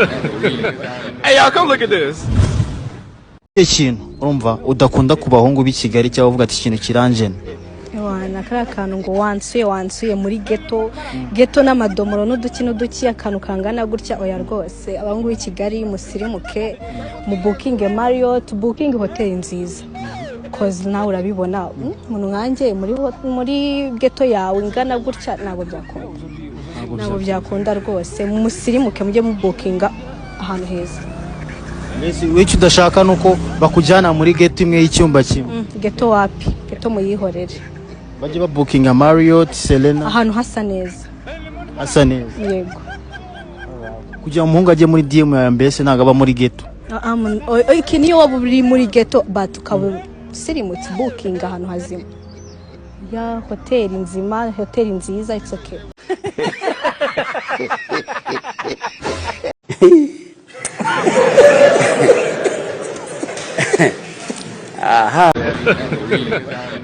Hey, y'all, come look at this. Ikintu urumva udakunda ku bahungu b'i Kigali cyangwa uvuga ati ikintu kiranjene. Wana kara kantu ngo wansuye muri ghetto n'amadomoro n'uduki akantu kangana gutya oya rwose abahungu b'i Kigali musirimuke mu booking Marriott booking hotel nziza cause nawe urabibona umuntu nkanjye muri ghetto yawe ingana gutya ntabwo byakunda rwose musirimuke mujye mu bookinga ahantu heza. Mbese wicyo udashaka nuko bakujyana muri ghetto imwe y'icyumba kimwe. Ghetto wapi? Ghetto muyihorere. Bajye ba bookinga Marriott, Serena. Ahantu hasa neza. Hasa neza. Yego. Kugira umuhungu ajye muri DM ya mbese ntago aba muri ghetto. Iki niyo waba uri muri ghetto but ukaba sirimutse booking ahantu hazima. Ya hotel nzima, hotel nziza, it's okay.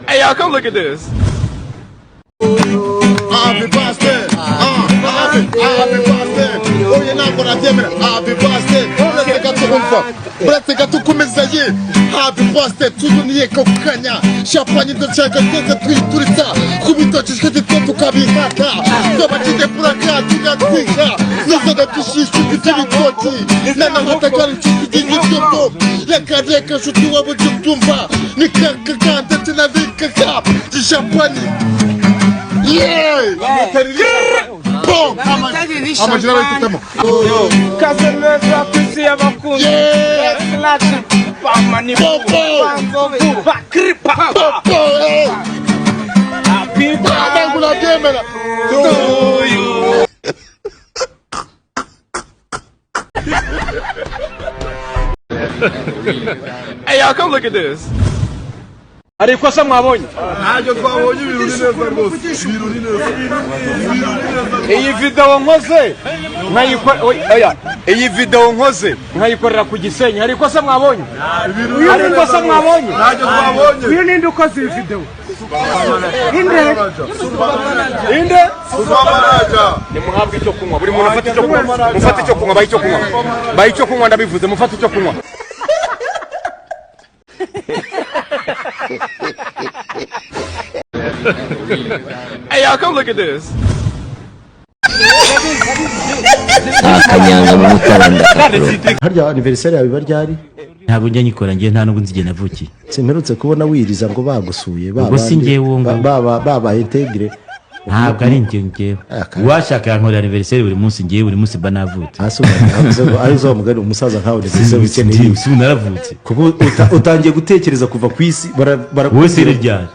Hey, y'all, come look at this. Happy birthday. Happy birthday. Oh, you're not gonna tell me. Happy birthday. Let's get to kumezaye. Happy birthday. Tuduniye kokanya. Champagne de chaka kaka turita. Kubito chishkete tukabihata. Kabachide puraka tugatika. Nizada tushishu bitari koti. Nana watakari chukiti nyuto. Reka shutu wabo jutumba. Nikakakanda tena vikaka. Champagne. Yeah! Boom! Amajina witutemo. Kasemeza kwisi abakunzi. Yeah! Pamani bakripa. Happy birthday to you. Hey, y'all, come look at this. Ariko se mwabonye? Ntajo twabonye ibiruri neza rwose. Ibiruri neza. Iyi video nkoze iyi video nkoze nkayikorera ku Gisenyi. Ariko se mwabonye? Ariko se mwabonye? Ntajo twabonye. Uyu ninde ukoze iyi video? Inde? Subamaraja. Nimuhabwe icyo kunywa. Buri muntu afata icyo kunywa. Mufata icyo kunywa, bayi icyo kunywa. Bayi icyo kunywa ndabivuze, mufata icyo kunywa. Hey, y'all, come look at this. Harya anniversaire yawe baryari? Ntabwo njya nyikora ngiye nta nubwo nzigena vuki. Simperutse kubona wiriza ngo bagusuye Ubwo si njye wongo. baba integre. Ntabwo ari njye. Washaka yankora anniversaire buri munsi ngiye buri munsi banavutse. Arizo mugari umusaza nkawe ndetse wikeneye. Si naravutse. Kuko utangiye gutekereza kuva ku isi wese ryari.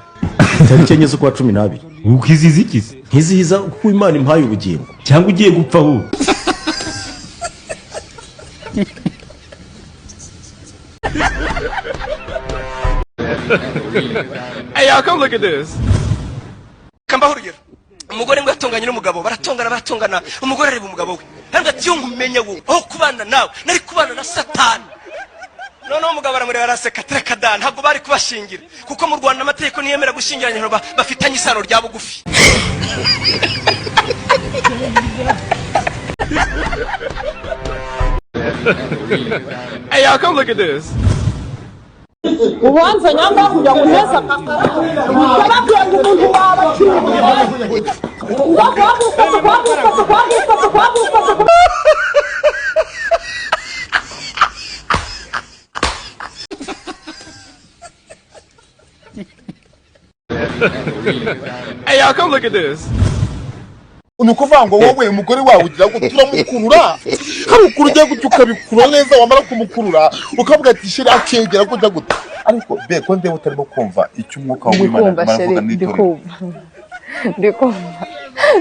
Tariki enye z'ukwa 12. Ukiziza ikizi? Nkizihiza kuko Imana impaye ubugingo. Cyangwa ugiye gupfa hu. Hey, y'all, come look at this. Kambahurira umugore ngo atonganye n'umugabo baratongana umugore areba umugabo we kandi ati yo ngumenye wo aho kubana nawe nari kubana na Satani. None umugabo aramureba araseka trekada ntabwo bari kubashingira kuko mu Rwanda amategeko niyemera gushingiranya abantu bafitanye isano rya bugufi. Hey, y'all, come look at this. Ubanza nyamba kujya kuneza kakara kababwiye ngo umuntu wabakira Hey, y'all, come look at this. Unukuvuga ngo wowe umugore wawe ugira ngo turamukurura hari ukuru ugiye gutuka bikura neza wamara kumukurura ukavuga ati shira akegera kujya gute ariko be ko ndewe utarimo kumva icyo umwuka w'Imana maravuga n'itoro ndikumva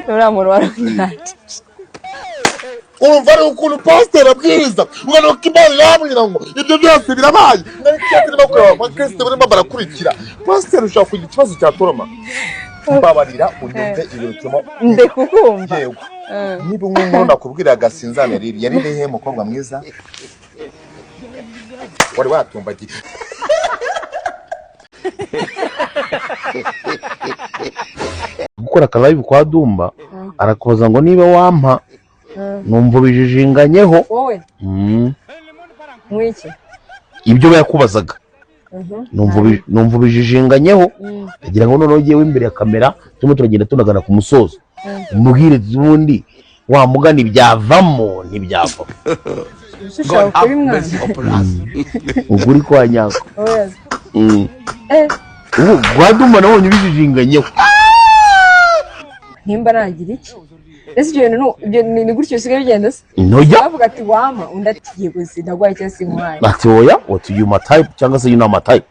uramuntu warunati urumva ari ukuntu pastor abwiriza ubona ko Imana yamwira ngo ibyo byose birabaye n'icyo kureba abakristo barimo barakurikira pastor ushaka kugira ikibazo cya toroma babarira unyumve ibintu turimo ndekukumva yego niba umuntu nakubwira agasinzana yari rehe mukobwa mwiza wari watumbagiye gukora ka live kwa Dumba arakoza ngo niba wampa numva bijijinganyeho wowe mwiki ibyo yakubazaga numva bijijinganyeho agira ngo noneho ugiye imbere ya kamera turimo turagenda tunagana ku musozo umubwire ubundi wa mugani byavamo ntibyavamo uguri kwa nyako ubu gwaduma nabonye bijijinganyeho nimba nagira iki ese ibyo ni gutyo usigaye bigenda se bavuga ati wama undi ati yego sinagwaye cyangwa se nkwaye ati oya what you my type cyangwa se you know my type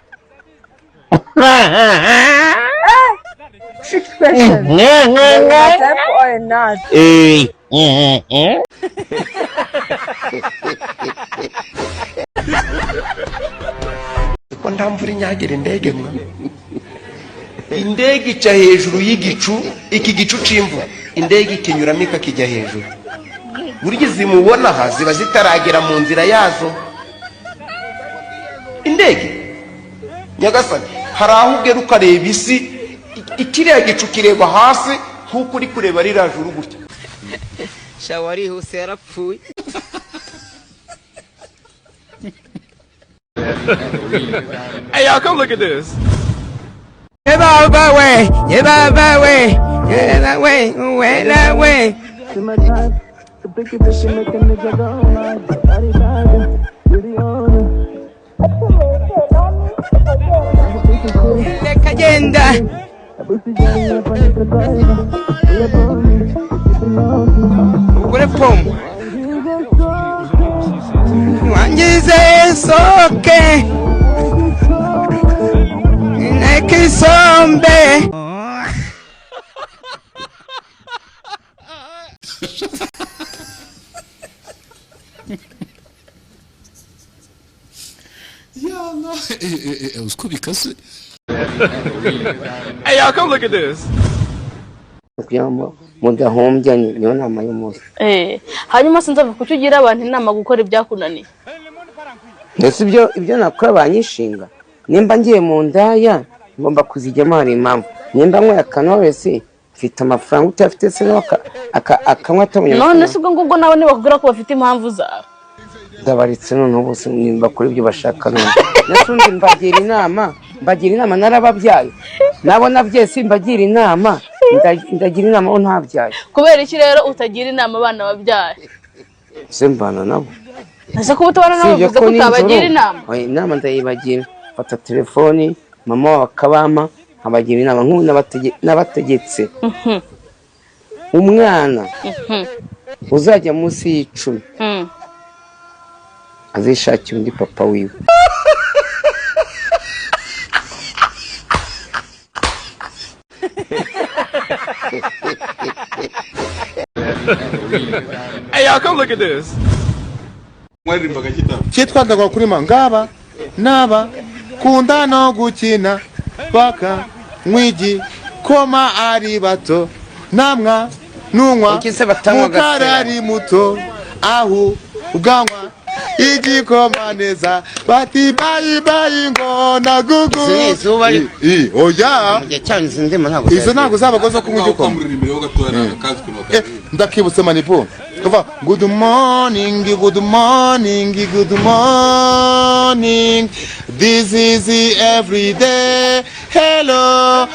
trick question my type or not ko ndamvura inyagire indege mwa indege ica hejuru y'igicu iki gicu c'imvura indege ikinyuramo ikakijya hejuru burya zimubona aha ziba zitaragera mu nzira yazo indege nyagasani hari aho ugera ukareba isi ikiriya gicu kireba hasi nk'uko uri kureba ririya juru gutya shawari hose yarapfuye Hey, y'all, come look at this. Wangize soke nekisombe Usko bikase. Hey, y'all, come look at this. mudahombya niyo nama y'umunsi hanyuma sinzava kucyo ugira abantu inama gukora ibyakunaniye ese ibyo nakora banyishinga nimba ngiye mu ndaya ngomba kuzijyamo hari impamvu nimba nkwe akanowese mfite amafaranga utafite se akanywa atabonye none se ubwo ngubwo nawe nibakubwira ko bafite impamvu zawe ndabaritse noneho bose nimba kuri ibyo bashaka none nasundi mbagira inama narababyaye nabo nabye simbagira inama ndagira inama aho ntabyaye kubera iki rero utagira inama abana babyaye se mbana nabo ese ko utabana nabo bivuze ko utabagira inama inama ndayibagira fata telefoni mama wa Kabama abagira inama nk'ubu n'abategetse umwana uzajya munsi y'icumi azishakira undi papa wiwe Hey, y'all, come look at this. Chitwa kuri mangaba naba kunda no gukina baka mwiji koma ari bato namwa nunwa mukarari muto ahu ugangwa igikoma neza bati bayi ngo nagugu oya izo ntago zabagoza kumwe igikoma ndakibutse manipo kava good morning this is every day hello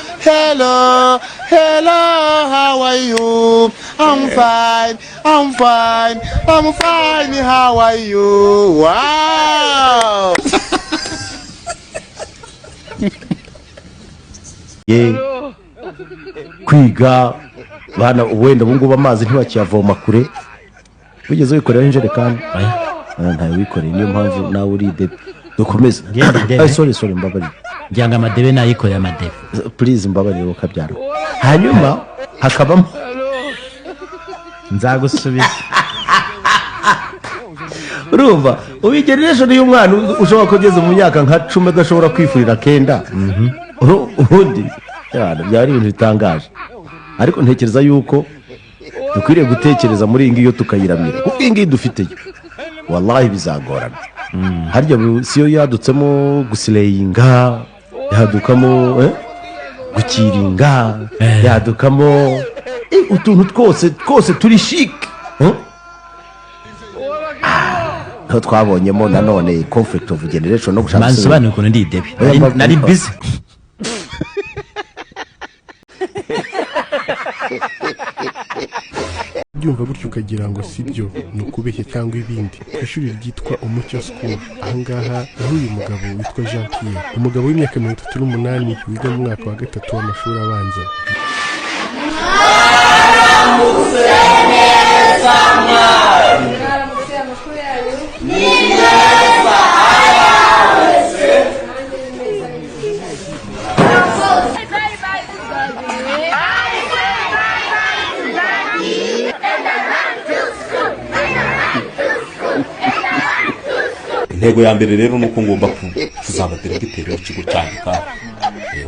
how are you I'm fine how are you wow kwiga bana wenda ubungubu amazi ntibakiyavoma kure wigeze wikorera injerekani ntayo wikoreye niyo mpamvu nawe uri debe dukomeze sorry mbabarira ngira ngo amadebe nayikoreye amadebe please mbabarira ukabyara hanyuma hakabamo nzagusubiza urumva ubigerereje niyo umwana ushobora kugeza mu myaka nka 10 adashobora kwifurira kenda ubundi byari ibintu bitangaje ariko ntekereza yuko dukwiriye gutekereza muri iyi ngiyo tukayiramira kuko iyi ngiyi dufite wallahi bizagorana harya siyo yadutsemo gusireyinga yadukamo gukiringa yadukamo utuntu twose turi chic aho twabonyemo nanone conflict of generation no gushaka bansobanuye ukuntu ndi idebe nari busy byumva gutyo ukagira ngo sibyo ni ukubeshya cyangwa ibindi. Ishuri ryitwa Umucyo School, ahangaha aho uyu mugabo witwa Jean Pierre, umugabo w'imyaka 38 wiga mu mwaka wa 3 w'amashuri abanza. intego ya mbere rero nuko ngomba kuzaba diregiteri w'ikigo cyanjye kandi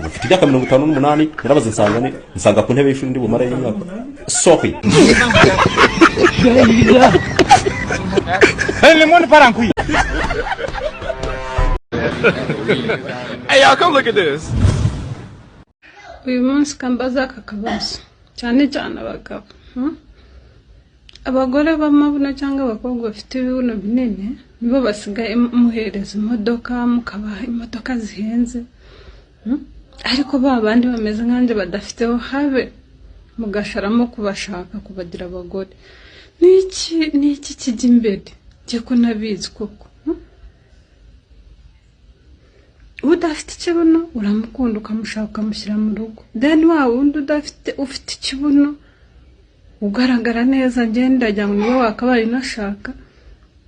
ufite imyaka 58 narabaze nsanga ku ntebe y'ishuri ndi bumara y'imyaka sorry Hey, y'all, come look at this. Uyu munsi kambaza akabazo cyane cyane abagabo. Abagore b'amabuno cyangwa abakobwa bafite ibibuno binini nibo basigaye muhereza imodoka mukabaha imodoka zihenze. Ariko babandi bameze nkanje badafiteho habe mugasharamo kubashaka kubagira abagore. Niki kijya imbere cyo kunabizi koko. Udafite ikibuno uramukunda ukamushaka ukamushyira mu rugo. Then wa wundi ufite ikibuno ugaragara neza ngenda jya ngo niwe wakabaye nashaka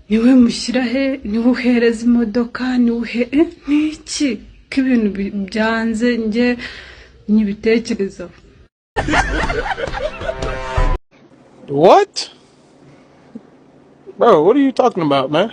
niwe mushyira he niwe uhereza imodoka niwe niki k'ibintu byanze nge nyibitekereza. What? Bro, what are you talking about, man?